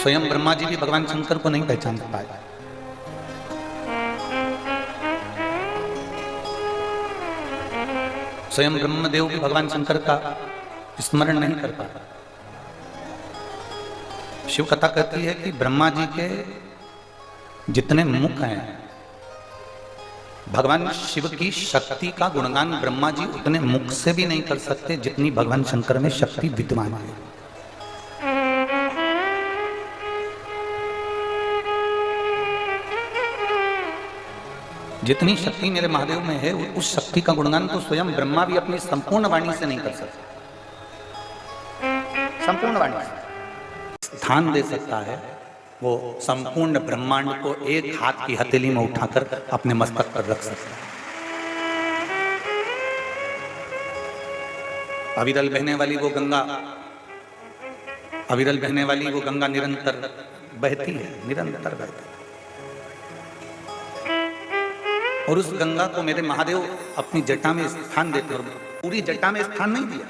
स्वयं ब्रह्मा जी भी भगवान शंकर को नहीं पहचान पाए। स्वयं ब्रह्मदेव भी भगवान शंकर का स्मरण नहीं कर पाए। शिव कथा कहती है कि ब्रह्मा जी के जितने मुख हैं, भगवान शिव की शक्ति का गुणगान ब्रह्मा जी उतने मुख से भी नहीं कर सकते जितनी भगवान शंकर में शक्ति विद्यमान है। जितनी शक्ति मेरे महादेव में है, उस शक्ति का गुणगान तो स्वयं ब्रह्मा भी अपनी संपूर्ण वाणी से नहीं कर सकते। संपूर्ण वाणी से स्थान दे सकता है वो संपूर्ण ब्रह्मांड को एक हाथ की हथेली में उठाकर अपने मस्तक पर रख सकता है। अविरल बहने वाली वो गंगा, अविरल बहने वाली वो गंगा निरंतर बहती है, निरंतर बहती है। और उस गंगा को मेरे महादेव अपनी जटा में स्थान देते और पूरी जटा में स्थान नहीं दिया।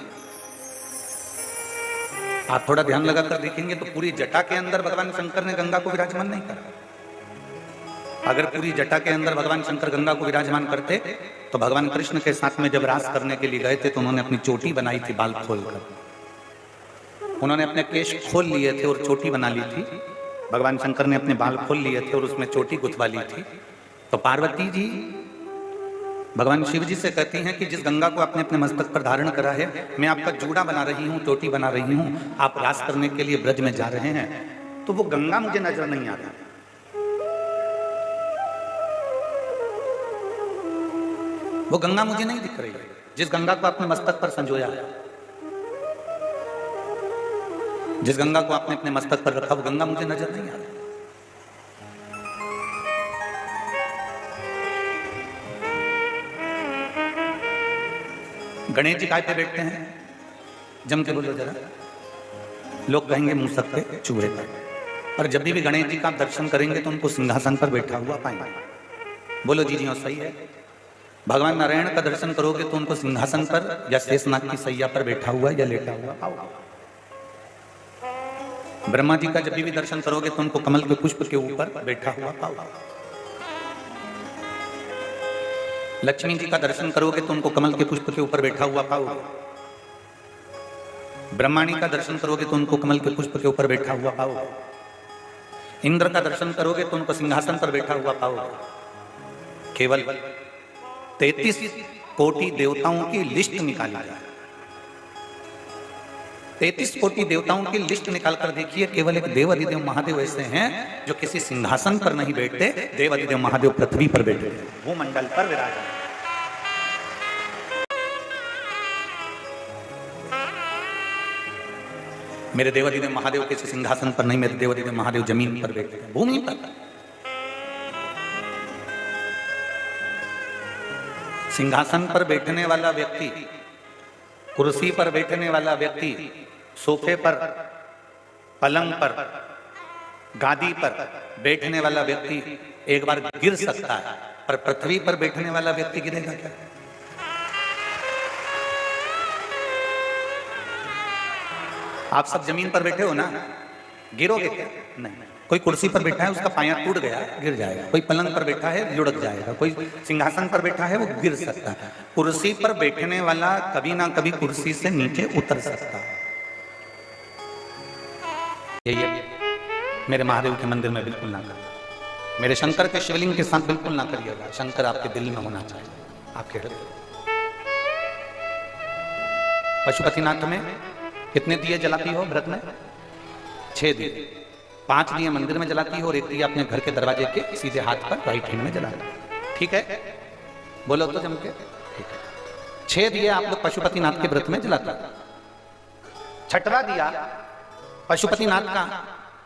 आप थोड़ा ध्यान लगाकर देखेंगे तो पूरी जटा के अंदर भगवान शंकर ने गंगा को विराजमान नहीं करा। अगर पूरी जटा के अंदर भगवान शंकर गंगा को विराजमान करते तो भगवान कृष्ण के साथ में जब रास करने के लिए गए थे तो उन्होंने अपनी चोटी बनाई थी बाल खोलकर। उन्होंने अपने केश खोल लिए थे और चोटी बना ली थी। भगवान शंकर ने अपने बाल खोल लिए थे और उसमें चोटी गुथवा ली थी। तो पार्वती जी भगवान शिव जी से कहती हैं कि जिस गंगा को आपने अपने मस्तक पर धारण करा है, मैं आपका जूड़ा बना रही हूँ, चोटी बना रही हूँ, आप रास करने के लिए ब्रज में जा रहे हैं, तो वो गंगा मुझे नजर नहीं आ रही। वो गंगा मुझे नहीं दिख रही है जिस गंगा को आपने मस्तक पर संजोया है, जिस गंगा को आपने अपने मस्तक पर रखा, वो गंगा मुझे नजर नहीं आ रही। गणेश जी काय पे बैठते हैं? जम के बोलो जरा। लोग कहेंगे मुंह सकते चूहे पर, पर जब भी गणेश जी का आप दर्शन करेंगे तो उनको सिंहासन पर बैठा हुआ पाएंगे। बोलो जी हाँ सही है। भगवान नारायण का दर्शन करोगे तो उनको सिंहासन पर या शेषनाग की सैया पर बैठा हुआ या लेटा हुआ पाओगे। ब्रह्मा जी का जब भी दर्शन करोगे तो उनको कमल के पुष्प के ऊपर बैठा हुआ पाओगे। लक्ष्मी जी का दर्शन करोगे तो उनको कमल के पुष्प के ऊपर बैठा हुआ पाओगे। ब्रह्माणी का दर्शन करोगे तो उनको कमल के पुष्प के ऊपर बैठा हुआ पाओगे। इंद्र का दर्शन करोगे तो उनको सिंहासन पर बैठा हुआ पाओगे। केवल 33 कोटि देवताओं की लिस्ट निकाली जाए, 33 कोटि देवताओं की लिस्ट निकालकर देखिए, केवल एक देवाधिदेव महादेव ऐसे हैं जो किसी सिंहासन पर नहीं बैठते। देवाधिदेव महादेव पृथ्वी पर बैठे, वो मंडल पर विराजमान। मेरे देवाधिदेव महादेव किसी सिंहासन पर नहीं, मेरे देवाधिदेव महादेव जमीन पर बैठे, भूमि पर। सिंहासन पर बैठने वाला व्यक्ति, कुर्सी पर बैठने वाला व्यक्ति, सोफे पर, पलंग पर, गादी पर बैठने वाला व्यक्ति एक बार गिर सकता है, पर पृथ्वी पर बैठने वाला व्यक्ति गिरेगा क्या? आप सब जमीन पर बैठे हो ना, गिरोगे क्या? नहीं। कोई कुर्सी पर बैठा है, उसका पाया टूट गया, गिर जाएगा। कोई पलंग पर बैठा है, लुढ़क जाएगा। कोई सिंहासन पर बैठा है, वो गिर सकता है। कुर्सी पर बैठने वाला कभी ना कभी कुर्सी से नीचे उतर सकता है। ये मेरे महादेव के मंदिर में बिल्कुल ना करिए। मेरे शंकर के शिवलिंग के साथ बिल्कुल ना करिएगा। शंकर आपके दिल में होना चाहिए, आपके हृदय। पशुपतिनाथ में कितने दिए जलाती हो व्रत में? 6 दिए। 5 दिए मंदिर में जलाती हो और 1 दिया अपने घर के दरवाजे के सीधे हाथ पर राइट हैंड में जलाती। ठीक है, बोलो तो जम के। ठीक है, 6 दिए आप लोग पशुपतिनाथ के व्रत में जलाते। 6वां दिया पशुपतिनाथ का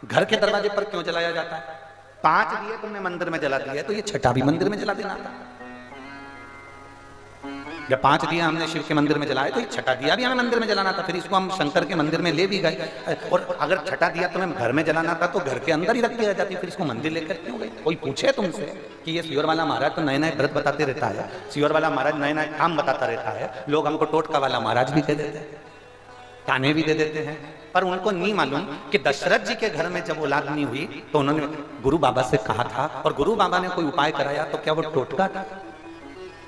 घर के दरवाजे पर क्यों जलाया जाता है? 5 दिए तुमने मंदिर में जला दिया, तो ये 6वां भी मंदिर में जला देना था। जब 5 दिया हमने शिव के मंदिर में जलाए तो 6वां दिया भी हमें मंदिर में जलाना था। फिर इसको हम शंकर के मंदिर में ले भी गए, और अगर 6वां दिया तो हमें घर में जलाना था तो घर के अंदर ही रख दिया जाती, फिर इसको मंदिर लेकर क्यों गए? कोई पूछे तुमसे कि ये सियोर वाला महाराज तो नए नए व्रत बताते रहता है, सियोर वाला महाराज नए नए काम बताता रहता है, लोग हमको टोटका वाला महाराज भी कह देते हैं, ताने भी दे देते हैं, पर उनको नहीं मालूम कि दशरथ जी के घर में जब औलाद नहीं हुई तो उन्होंने गुरु बाबा से कहा था, और गुरु बाबा ने कोई उपाय कराया, तो क्या वो टोटका था?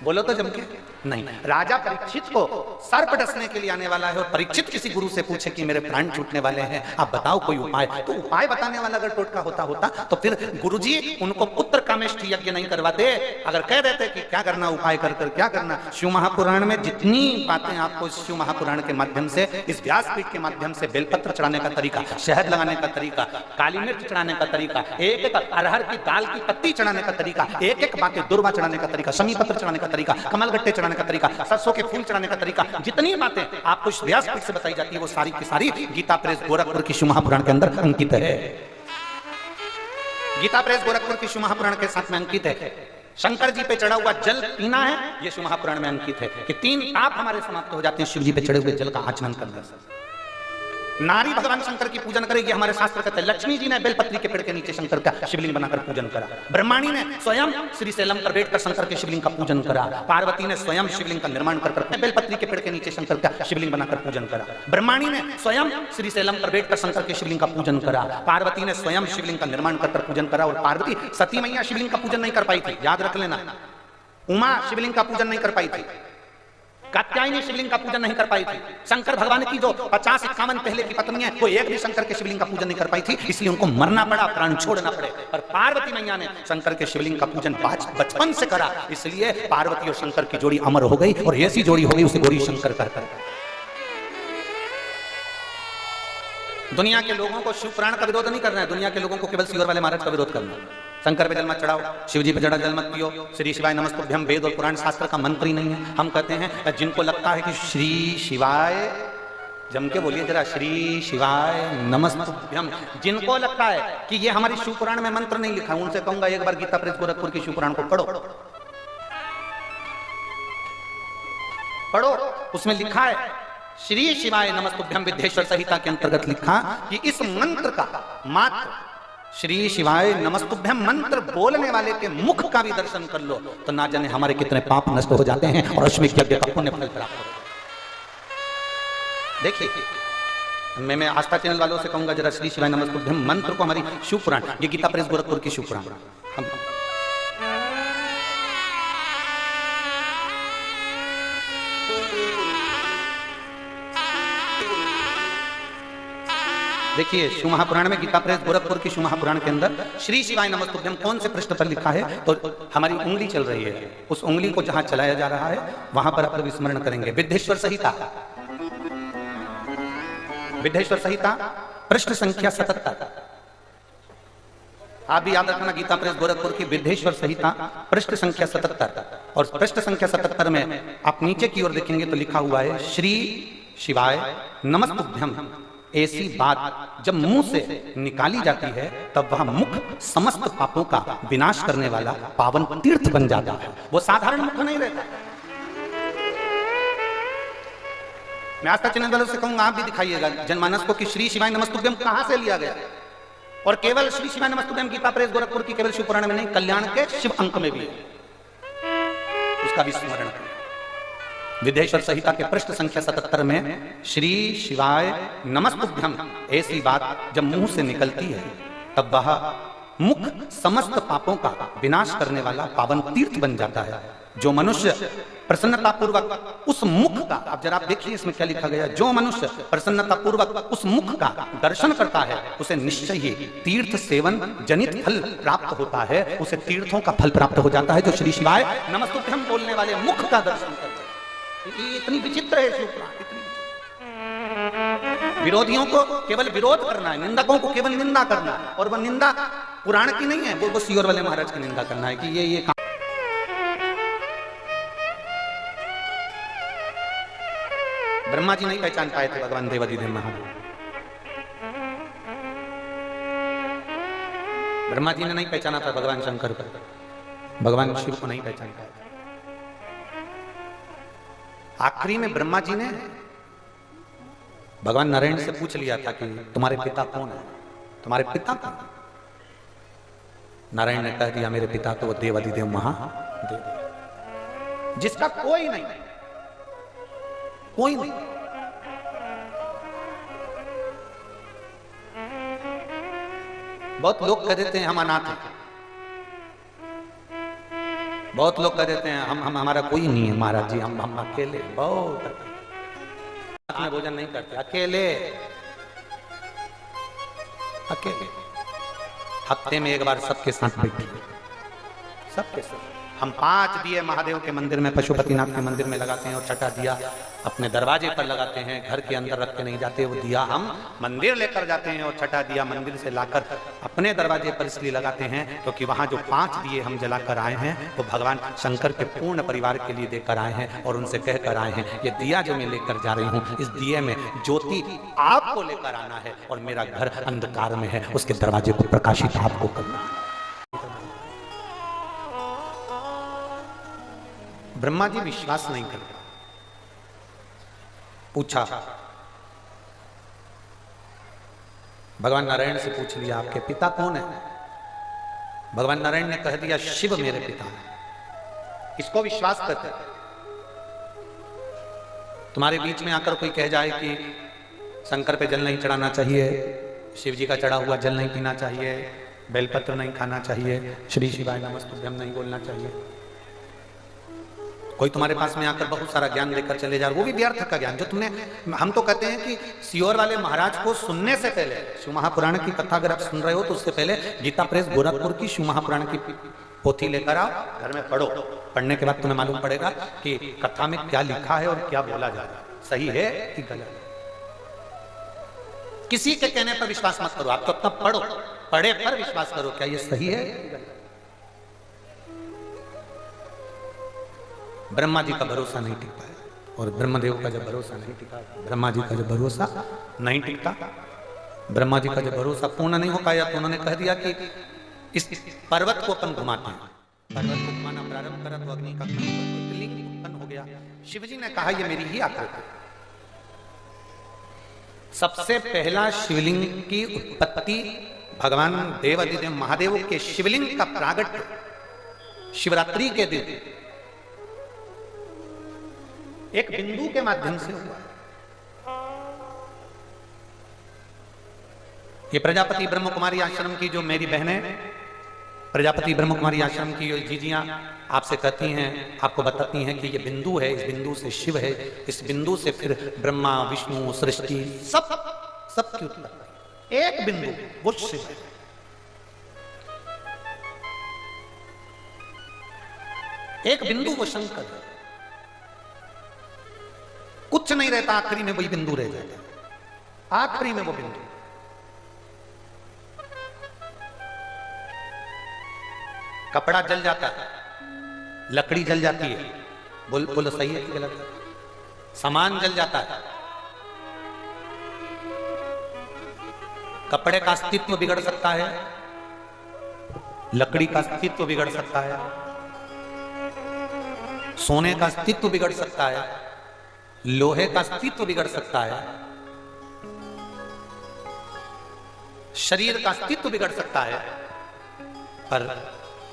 बोलो तो जम के नहीं। राजा परीक्षित को सर्प डसने के लिए आने वाला है और परीक्षित किसी गुरु से पूछे कि मेरे प्राण छूटने वाले हैं, आप बताओ कोई उपाय। तो उपाय बताने वाला अगर टोटका होता तो फिर गुरुजी उनको पुत्र कामेष्ठ यज्ञ नहीं करवाते। अगर कह देते कि क्या करना, उपाय कर क्या करना। शिव महापुराण में जितनी बातें आपको शिव महापुराण के माध्यम से, इस व्यासपीठ के माध्यम से बेलपत्र चढ़ाने का तरीका, शहद लगाने का तरीका, काली मिर्च चढ़ाने का तरीका, एक एक अरहर की दाल की पत्ती चढ़ाने का तरीका, एक एक बाकी दुर्वा चढ़ाने का तरीका, शमी पत्र चढ़ाने का तरीका, कमलगट्टे चढ़ाने का तरीका, सरसों के फूल चढ़ाने का तरीका, जितनी बातें आपको इस व्यासपीठ से बताई जाती है वो सारी की सारी गीता प्रेस गोरखपुर की शिव महापुराण के अंदर अंकित है। गीता प्रेस गोरखपुर की शिव महापुराण के साथ में अंकित है। शंकर जी पे चढ़ा हुआ जल पीना है, ये शिव महापुराण में अंकित है कि 3 ताप हमारे समाप्त हो जाते हैं शिव जी पे चढ़े हुए जल का आचमन करने से। नारी भगवान शंकर की पूजन करेगी, हमारे शास्त्र कहते हैं। लक्ष्मी जी ने बेलपत्री के पेड़ के नीचे शंकर का शिवलिंग बनाकर पूजन करा। ब्रह्माणी ने स्वयं श्री शैलम पर बैठकर शंकर के शिवलिंग का पूजन करा। पार्वती ने स्वयं शिवलिंग का निर्माण कर बेलपत्री के पेड़ के नीचे शंकर का शिवलिंग बनाकर पूजन करा। ब्रह्माणी ने स्वयं श्री शैलम पर बैठकर शंकर के शिवलिंग का पूजन करा। पार्वती ने स्वयं शिवलिंग का निर्माण कर पूजन करा। और पार्वती सती मैया शिवलिंग का पूजन नहीं कर पाई थी, याद रख लेना। उमा शिवलिंग का पूजन नहीं कर पाई थी। कात्यायनी शिवलिंग का पूजन नहीं कर पाई थी। शंकर भगवान की जो 50-51 पहले की पत्नी है, वो एक भी शंकर के शिवलिंग का पूजन नहीं कर पाई थी, इसलिए उनको मरना पड़ा, प्राण छोड़ना पड़े। पर पार्वती मैया ने शंकर के शिवलिंग का पूजन बचपन से करा, इसलिए पार्वती और शंकर की जोड़ी अमर हो गई। और ऐसी जोड़ी हो गई उसे गौरी शंकर कहकर। दुनिया के लोगों को शिव पुराण का विरोध नहीं करना है, दुनिया के लोगों को केवल शिवर वाले महाराज का विरोध करना है। शंकर पे जल मत चढ़ाओ, शिव जी पे जड़ा जल मत पियो, श्री शिवाय नमस्तुभ्यम वेद और पुराण शास्त्र का मंत्र ही नहीं है। हम कहते हैं जिनको लगता है कि श्री शिवाय, जम के बोलिए जरा, श्री शिवाय नमस्तुभ्यम, जिनको लगता है कि ये हमारी शिव पुराण में मंत्र नहीं लिखा, उनसे कहूंगा एक बार गीता प्रेस गोरखपुर की शिव पुराण को पढ़ो। उसमें लिखा है श्री शिवाय नमस्तुभ्यम विद्येश्वर संहिता के अंतर्गत लिखा कि इस मंत्र का मात्र श्री शिवाय नमस्तुभ्यम मंत्र बोलने वाले के मुख का भी दर्शन कर लो तो ना जाने हमारे कितने पाप नष्ट हो जाते हैं और अश्वमेध यज्ञ का पुण्य फल प्राप्त होता है। देखिए, मैं आस्था चैनल वालों से कहूंगा जरा श्री शिवाय नमस्तुभ्यम मंत्र को हमारी शिव पुराण, ये गीता प्रेस गोरखपुर की शिव पुराण, देखिए शिव महापुराण में, गीता प्रेस गोरखपुर की शिव महापुराण के अंदर श्री शिवाय नमस्तुभ्यम कौन से पृष्ठ पर लिखा है, तो हमारी उंगली चल रही है, उस उंगली को जहां चलाया जा रहा है वहां पर आप विस्मरण करेंगे। विद्येश्वर संहिता, विद्येश्वर संहिता पृष्ठ संख्या 77, आप भी याद रखना, गीता प्रेस गोरखपुर की विद्येश्वर संहिता पृष्ठ संख्या 77। और पृष्ठ संख्या 77 में आप नीचे की ओर देखेंगे तो लिखा हुआ है श्री शिवाय नमस्तुभ्यम। ऐसी बात जब मुंह से निकाली जाती है तब वह मुख समस्त पापों का विनाश करने वाला पावन तीर्थ बन जाता है, वो साधारण मुख नहीं रहता। मैं आस्था चैनल वालों से कहूंगा आप भी दिखाइएगा जनमानस को कि श्री शिवाय नमस्तुभ्यम कहां से लिया गया। और केवल श्री शिवाय नमस्तुभ्यम गीता प्रेस गोरखपुर की केवल शिव पुराण में नहीं, कल्याण के शिव अंक में भी है, उसका भी स्मरण करें। विद्येश्वर संहिता के पृष्ठ संख्या 77 में श्री शिवाय नमस्तुभ्यम ऐसी बात जब मुंह से निकलती है तब वह मुख समस्त पापों का विनाश करने वाला पावन तीर्थ बन जाता है। जो मनुष्य प्रसन्नता पूर्वक उस मुख का, अब जरा आप देखिए इसमें क्या लिखा गया, जो मनुष्य प्रसन्नता पूर्वक उस मुख का दर्शन करता है उसे निश्चय ही तीर्थ सेवन जनित फल प्राप्त होता है, उसे तीर्थों का फल प्राप्त हो जाता है जो श्री शिवाय नमस्तुभ्यम बोलने वाले मुख का दर्शन करता है। इतनी विचित्र है शिव पुराण, इतनी विचित्र। विरोधियों को केवल विरोध करना है, निंदकों को केवल निंदा करना है, और वह निंदा पुराण की नहीं है, वो सियोर वाले महाराज की निंदा करना है कि ये काम। ब्रह्मा जी नहीं पहचान पाए थे भगवान देवाधिदेव महादेव, ब्रह्मा जी ने नहीं पहचाना था भगवान शंकर को, भगवान शिव को नहीं पहचान पाया। आखिरी में ब्रह्मा जी ने भगवान नारायण से पूछ लिया था कि तुम्हारे पिता कौन है, तुम्हारे पिता कौन है। नारायण ने कह दिया मेरे पिता तो वो देवाधिदेव महादेव, जिसका कोई नहीं, कोई नहीं। बहुत लोग कह देते हैं हम अनाथ हैं, बहुत लोग कह देते हैं हम हमारा कोई नहीं है महाराज जी, हम अकेले, बहुत साथ में भोजन नहीं करते, अकेले अकेले। हफ्ते में एक बार सबके साथ बैठिए, सबके साथ। हम 5 दिए महादेव के मंदिर में, पशुपतिनाथ के मंदिर में लगाते हैं, और छठा दिया अपने दरवाजे पर लगाते हैं, घर के अंदर रख के नहीं जाते। वो दिया हम मंदिर लेकर जाते हैं, और छठा दिया मंदिर से लाकर अपने दरवाजे पर इसलिए लगाते हैं क्योंकि वहां जो 5 दिए हम जलाकर आए हैं वो भगवान शंकर के पूर्ण परिवार के लिए देकर आए हैं, और उनसे कहकर आए हैं ये दिया जो मैं लेकर जा रही हूँ, इस दिए में ज्योति आपको लेकर आना है, और मेरा घर अंधकार में है, उसके दरवाजे को प्रकाशित आपको करना है। ब्रह्मा जी विश्वास नहीं करते। पूछा, भगवान नारायण से पूछ लिया आपके पिता कौन है? भगवान नारायण ने कह दिया शिव मेरे पिता है। इसको विश्वास करते। तुम्हारे बीच में आकर कोई कह जाए कि शंकर पे जल नहीं चढ़ाना चाहिए, शिव जी का चढ़ा हुआ जल नहीं पीना चाहिए, बेलपत्र नहीं खाना चाहिए, श्री शिवाय नमस्तुभ्यम नहीं बोलना चाहिए, कोई तुम्हारे पास में आकर बहुत सारा ज्ञान देकर चले जा, वो भी व्यर्थ का ज्ञान जो तुमने, हम तो कहते हैं कि सियोर वाले महाराज को सुनने से पहले, शिव महापुराण की कथा अगर आप सुन रहे हो तो उससे पहले गीता प्रेस गोरखपुर की शिव महापुराण की पोथी लेकर आओ, घर में पढ़ो। पढ़ने के बाद तुम्हें मालूम पड़ेगा कि कथा में क्या लिखा है और क्या बोला जा रहा है, सही है कि गलत। किसी के कहने पर विश्वास मत करो, आप तो अपना पढ़ो, पढ़े पर विश्वास करो क्या ये सही है कि गलत। ब्रह्मा जी का भरोसा नहीं टिकता है, और ब्रह्मदेव का जब भरोसा नहीं टिका, ब्रह्मा जी का जब भरोसा नहीं टिकता, ब्रह्मा जी का जब भरोसा पूर्ण नहीं हो पाया तो उन्होंने कह दिया कि इस पर्वत को अपन घुमाते हैं। पर्वत को घुमाना प्रारंभ करा तो अग्नि का लिंग उत्पन्न हो गया। शिवजी ने कहा ये मेरी ही आकृति। सबसे पहला शिवलिंग की उत्पत्ति भगवान देवादिदेव महादेव के शिवलिंग का प्रागट्य शिवरात्रि के दिन एक बिंदु के माध्यम से हुआ। ये प्रजापति ब्रह्म कुमारी आश्रम की जो मेरी बहनें, प्रजापति ब्रह्म कुमारी आश्रम की जीजियां आपसे कहती हैं, आपको बताती हैं कि ये बिंदु है, इस बिंदु से शिव है, इस बिंदु से फिर ब्रह्मा विष्णु सृष्टि सब की उत्पत्ति। एक बिंदु वो शिव है। एक बिंदु वो शंकर है। कुछ नहीं रहता, आखिरी में वही बिंदु रह जाता, आखिरी में वो बिंदु। कपड़ा जल जाता है, लकड़ी जल जाती है, बोलो सही है कि गलत? सामान जल जाता है, कपड़े का अस्तित्व बिगड़ सकता है, लकड़ी का अस्तित्व बिगड़ सकता है, सोने का अस्तित्व बिगड़ सकता है, लोहे का अस्तित्व बिगड़ सकता है, शरीर का अस्तित्व बिगड़ सकता है, पर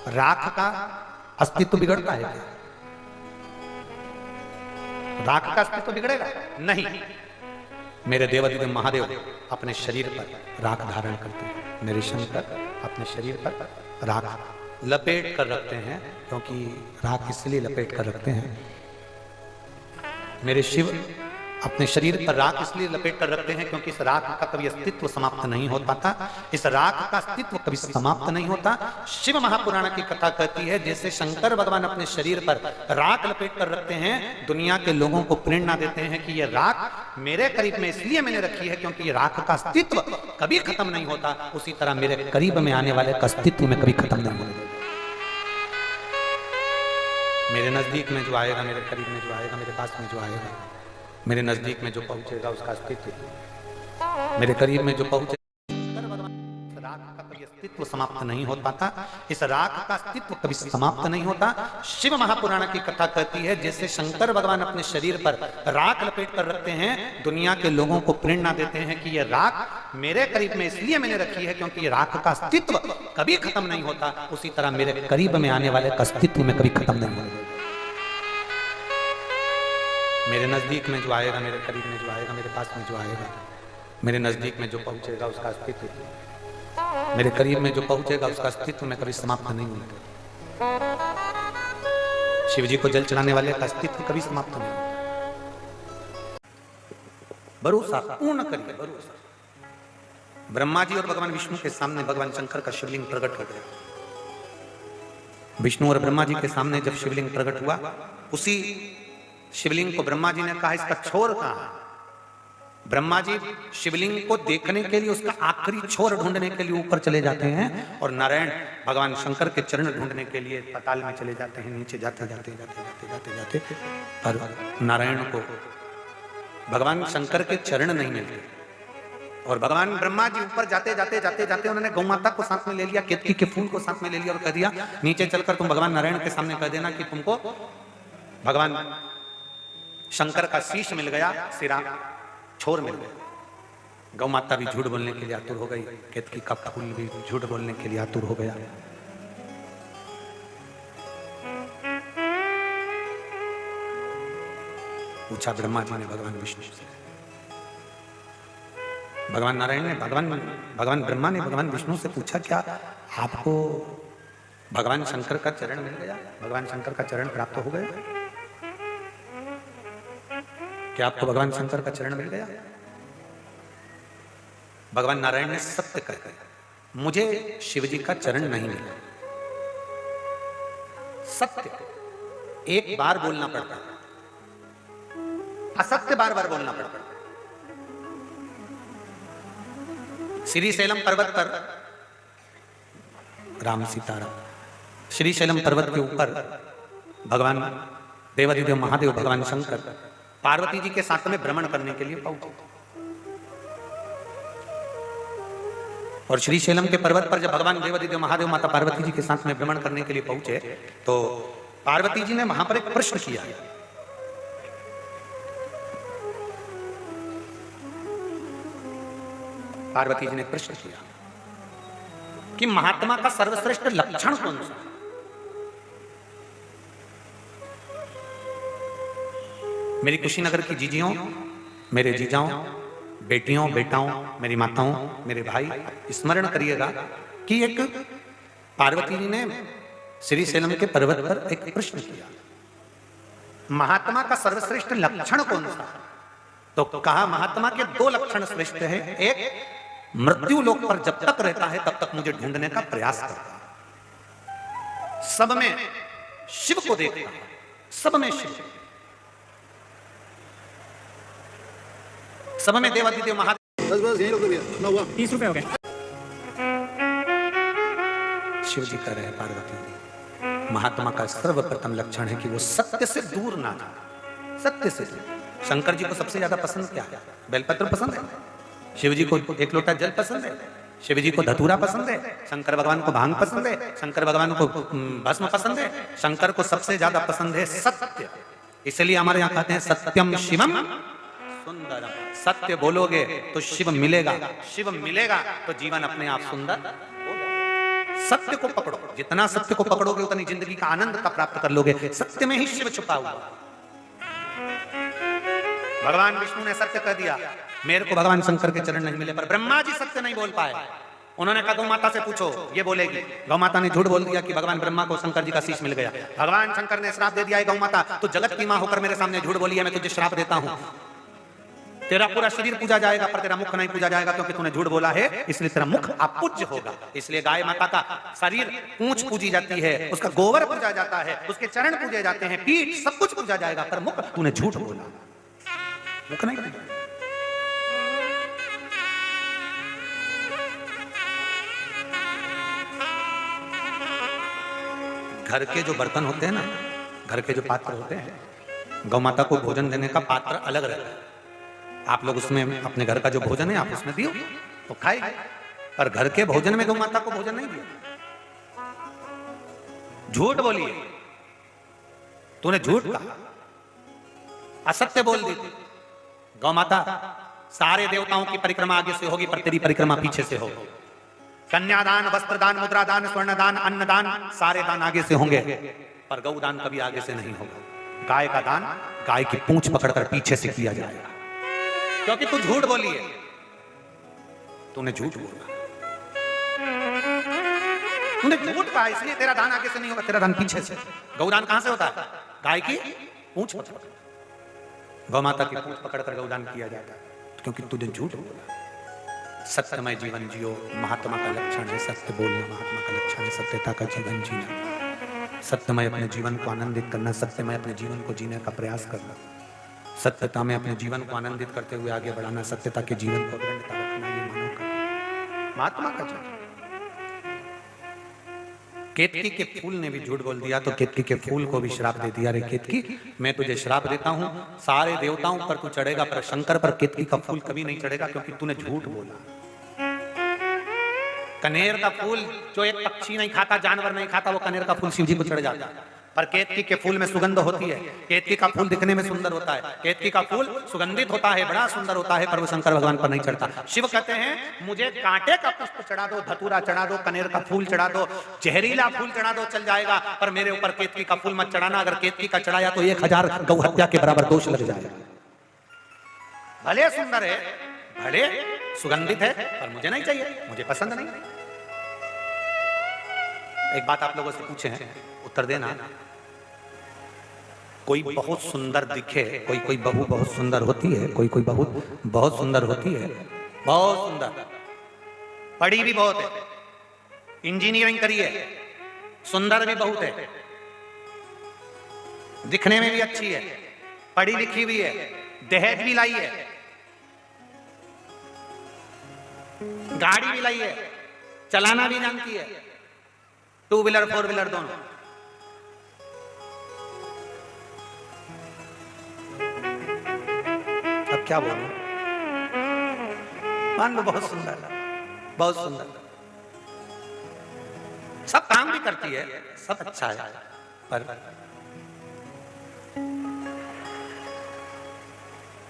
राख का अस्तित्व बिगड़ता है क्या? राख का अस्तित्व बिगड़ेगा नहीं। मेरे देवादिदेव महादेव अपने शरीर पर राख धारण करते हैं, मेरे शंकर अपने शरीर पर राख लपेट कर रखते हैं, क्योंकि राख इसलिए लपेट कर रखते हैं, मेरे शिव अपने शरीर पर राख इसलिए लपेट कर रखते हैं क्योंकि इस राख का कभी अस्तित्व समाप्त नहीं हो पाता, इस राख का अस्तित्व कभी समाप्त नहीं होता। शिव महापुराण की कथा कहती है जैसे शंकर भगवान अपने शरीर पर राख लपेट कर रखते हैं, दुनिया के लोगों को प्रेरणा देते हैं कि ये राख मेरे करीब में इसलिए मैंने रखी है क्योंकि ये राख का अस्तित्व कभी खत्म नहीं होता, उसी तरह मेरे करीब में आने वाले का अस्तित्व में कभी खत्म नहीं होगा। मेरे नजदीक में जो आएगा, मेरे करीब में जो आएगा, मेरे पास में जो आएगा, मेरे नजदीक में जो पहुंचेगा उसका अस्तित्व, मेरे करीब में जो पहुंचेगा, राख का कभी अस्तित्व समाप्त नहीं हो पाता, इस राख का अस्तित्व कभी समाप्त नहीं होता। शिव महापुराण की कथा कहती है जैसे शंकर भगवान अपने शरीर पर राख लपेट कर रखते हैं, दुनिया के लोगों को प्रेरणा देते हैं कि ये राख मेरे करीब में इसलिए मैंने रखी है क्योंकि ये राख का अस्तित्व कभी खत्म नहीं होता, उसी तरह मेरे करीब में आने वाले का अस्तित्व में कभी खत्म नहीं होगा। मेरे नजदीक में जो आएगा, मेरे करीब में जो आएगा, मेरे पास में जो आएगा, मेरे नजदीक में जो पहुंचेगा उसका अस्तित्व, मेरे करीब में जो पहुंचेगा उसका अस्तित्व में कभी समाप्त नहीं होगा। शिव जी को जल चढ़ाने वाले का अस्तित्व कभी समाप्त नहीं होता। भरोसा पूर्ण करिए, भरोसा। ब्रह्मा जी और भगवान विष्णु के सामने भगवान शंकर का शिवलिंग प्रकट हो गया। विष्णु और ब्रह्मा जी के सामने जब शिवलिंग प्रकट हुआ, उसी शिवलिंग को ब्रह्मा जी ने कहा इसका छोर कहां है। ब्रह्मा जी शिवलिंग को देखने के लिए उसका आखिरी छोर ढूंढने के लिए ऊपर चले जाते हैं और नारायण भगवान शंकर के चरण ढूंढने के लिए पाताल में चले जाते हैं। नीचे जाते जाते जाते जाते जाते जाते पर नारायण को भगवान शंकर के चरण नहीं मिलते। और भगवान ब्रह्मा जी ऊपर जाते जाते जाते जाते उन्होंने गौ माता को साथ में ले लिया, केतकी के फूल को साथ में ले लिया और कह दिया नीचे चलकर तुम भगवान नारायण के सामने कह देना कि तुमको भगवान शंकर का शीश मिल गया, सिरा छोर मिल गया। गौ माता भी झूठ बोलने के लिए आतुर हो गई, केतकी का फूल भी झूठ बोलने के लिए आतुर हो गया। पूछा ब्रह्मा जी ने भगवान विष्णु से, भगवान नारायण ने भगवान ब्रह्मा ने भगवान विष्णु से पूछा क्या आपको भगवान शंकर का चरण मिल गया, भगवान शंकर का चरण प्राप्त हो गया, क्या आपको भगवान शंकर का चरण मिल गया? भगवान नारायण ने सत्य कह दिया, मुझे शिव जी का चरण नहीं मिला। सत्य एक बार बोलना पड़ता है, असत्य बार बार बोलना पड़ता है। श्रीशैलम पर्वत पर राम सीताराम, श्रीशैलम पर्वत के ऊपर भगवान देवाधिदेव महादेव भगवान शंकर पार्वती जी के साथ में भ्रमण करने के लिए पहुंचे। और श्रीशैलम के पर्वत पर जब भगवान देवाधिदेव महादेव माता पार्वती जी के साथ में भ्रमण करने के लिए पहुंचे तो पार्वती जी ने वहां पर एक प्रश्न किया। पार्वती जी ने प्रश्न किया कि महात्मा का सर्वश्रेष्ठ लक्षण कौन सा? मेरी कुशीनगर की जीजियों, मेरे जीजाओं, बेटियों, बेटाओं, मेरी माताओं, मेरे भाई, स्मरण करिएगा कि एक पार्वती जी ने श्रीशैलम के पर्वत पर एक प्रश्न किया, महात्मा का सर्वश्रेष्ठ लक्षण कौन सा? तो कहा महात्मा के दो लक्षण श्रेष्ठ हैं, एक मृत्यु लोक पर जब तक रहता है तब तक मुझे ढूंढने का प्रयास करता है, सब में शिव को देखता है, सब में शिव, सब में देवाधिदेव महादेव। बस यही रोक दिया ना हुआ 30 रुपए हो गए। शिव जी कह रहे हैं पार्वती जी, महात्मा का सर्वप्रथम लक्षण है कि वो सत्य से दूर ना जाए, सत्य से दूर। शंकर जी को सबसे ज्यादा पसंद क्या है? बेलपत्र पसंद है, शिव जी को एक लोटा जल पसंद है, शिव जी को धतूरा पसंद है, शंकर भगवान को भांग पसंद है, शंकर भगवान को भस्म पसंद है, शंकर को सबसे ज्यादा पसंद है सत्य। इसलिए हमारे यहाँ कहते हैं सत्यम शिवम सुंदरम, सत्य बोलोगे तो शिव मिलेगा, शिव मिलेगा तो जीवन अपने आप सुंदर होगा। सत्य को पकड़ो, जितना सत्य को पकड़ोगे उतनी जिंदगी का आनंद का प्राप्त कर लोगे। सत्य में ही शिव छुपा हुआ। भगवान विष्णु ने सत्य कह दिया, मेरे को भगवान शंकर के चरण नहीं मिले, पर ब्रह्मा जी सत्य नहीं बोल पाए। उन्होंने कहा गौ माता से पूछो, ये बोलेगी। गौ माता ने झूठ बोल दिया कि भगवान ब्रह्मा को शंकर जी का शीश मिल गया। भगवान शंकर ने श्राप दे दिया, गौ माता तू जगत की मां होकर मेरे सामने झूठ बोली है, मैं तुझे श्राप देता हूं, तेरा पूरा शरीर पूजा जाएगा पर तेरा मुख नहीं पूजा जाएगा, क्योंकि तूने झूठ बोला है, इसलिए तेरा मुख अपूज्य होगा। इसलिए गाय माता का शरीर पूंछ पूजी जाती है, उसका गोबर पूजा जाता है, उसके चरण पूजे जाते हैं, पीठ सब कुछ पूजा जाएगा, पर मुख तूने झूठ बोला, मुख नहीं। घर के जो बर्तन होते हैं ना, घर के जो पात्र होते हैं, गौ माता को भोजन देने का पात्र अलग रहता है। आप लोग उसमें अपने घर का जो भोजन है आप उसमें दियो तो खाए, पर घर के भोजन में गौ माता को भोजन नहीं दिया। झूठ बोलिए, तूने झूठ कहा, असत्य बोल दी। गौ माता सारे देवताओं की परिक्रमा आगे से होगी, पर तेरी परिक्रमा पीछे से होगी। कन्यादान, वस्त्रदान, मुद्रादान, स्वर्णदान, अन्नदान, सारे दान आगे से होंगे, पर गौदान कभी आगे से नहीं होगा। गाय का दान गाय की पूंछ पकड़कर पीछे से किया जाएगा, क्योंकि तू झूठ बोली है, तूने झूठ बोला। तूने झूठ कहा इसलिए तेरा दान आगे से नहीं होगा, तेरा दान पीछे से। गौदान कहां से होता है? गाय की पूंछ पकड़, गौ माता की पूंछ पकड़कर गौदान किया जाता है, क्योंकि तुझे झूठ बोला। सत्यमय जीवन जियो, महात्मा का लक्षण है सत्य बोलना, महात्मा का लक्षण है सत्यता का जीवन जीना। सत्यमय अपने जीवन को आनंदित करना, सत्यमय अपने जीवन को जीने का प्रयास करना, सत्यता में अपने जीवन को आनंदित करते हुए आगे बढ़ाना, सत्यता के जीवन को अखंडता रखना, ये मानव का, महात्मा का जीवन। केतकी के फूल ने भी झूठ बोल दिया तो केतकी के फूल को भी श्राप दे दिया, रे केतकी मैं तुझे श्राप देता हूं, सारे देवताओं पर तू चढ़ेगा पर शंकर पर केतकी का फूल कभी नहीं चढ़ेगा, क्योंकि तूने झूठ बोला। कनेर का फूल जो एक पक्षी नहीं खाता, जानवर नहीं खाता, वो कनेर का फूल शिव जी को चढ़ जाता है, पर केतकी के फूल में सुगंध होती है। केतकी का फूल दिखने में सुंदर होता है, केतकी का फूल सुगंधित होता है, बड़ा सुंदर होता है, पर वो शंकर भगवान पर नहीं चढ़ता। शिव कहते हैं मुझे कांटे का पुष्प चढ़ा दो, धतूरा चढ़ा दो, कनेर का फूल चढ़ा दो, जहरीला फूल चढ़ा दो, चल जाएगा, पर मेरे ऊपर केतकी का फूल मत चढ़ाना। अगर केतकी का चढ़ाया तो 1000 गौ हत्या के बराबर दोष लग जाएगा। भले सुंदर है, भले सुगंधित है, पर मुझे नहीं चाहिए, मुझे पसंद नहीं। एक बात आप लोगों से पूछे हैं, उत्तर देना। कोई बहुत सुंदर दिखे, कोई बहू बहुत सुंदर होती है, कोई बहू बहुत सुंदर होती है, बहुत सुंदर, पढ़ी भी बहुत है, इंजीनियरिंग करी है, सुंदर भी बहुत है, दिखने में भी अच्छी है, पढ़ी लिखी भी है, दहेज भी लाई है, गाड़ी भी लाई है, चलाना भी जानती है, 2 व्हीलर 4 व्हीलर दोनों। अब क्या बोलूं, मान लो बहुत सुंदर, बहुत सुंदर, सब काम भी करती है, सब अच्छा है, पर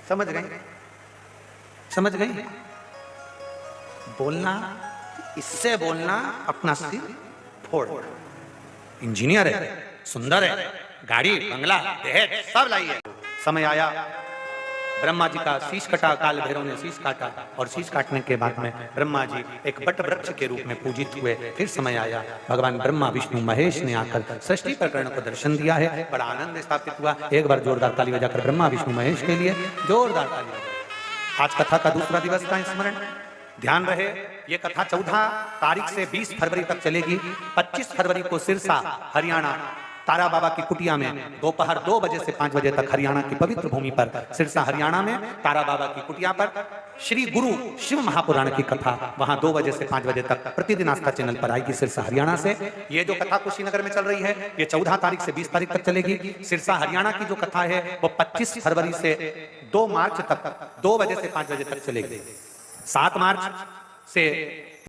समझ गई, समझ गई? बोलना, इससे बोलना अपना सिर फोड़। इंजीनियर है, सुंदर है, गाड़ी बंगला दहेज सब लाई है। समय आया, ब्रह्मा जी का शीश कटा, काल भैरव ने शीश काटा, और शीश काटने के बाद में ब्रह्मा जी एक बट वृक्ष के रूप में पूजित हुए। फिर समय आया, भगवान ब्रह्मा विष्णु महेश ने आकर सृष्टि प्रकरण को दर्शन दिया है, बड़ा आनंद स्थापित हुआ। एक बार जोरदार ताली बजाकर ब्रह्मा विष्णु महेश के लिए जोरदार ताली। आज कथा का दूसरा दिवस का स्मरण, ध्यान रहे ये कथा 14 तारीख से 20 फरवरी तक चलेगी। 25 फरवरी को सिरसा हरियाणा तारा बाबा की कुटिया में दोपहर 2 बजे से 5 बजे तक, हरियाणा की पवित्र भूमि पर सिरसा हरियाणा में तारा बाबा की कुटिया पर श्री गुरु शिव महापुराण की कथा वहां 2 बजे से 5 बजे तक प्रतिदिन आस्था चैनल पर आएगी सिरसा हरियाणा से। ये जो कथा कुशीनगर में चल रही है ये 14 तारीख से 20 तारीख तक चलेगी। सिरसा हरियाणा की जो कथा है वो 25 फरवरी से 2 मार्च तक 2 बजे से 5 बजे तक चलेगी। 7 मार्च से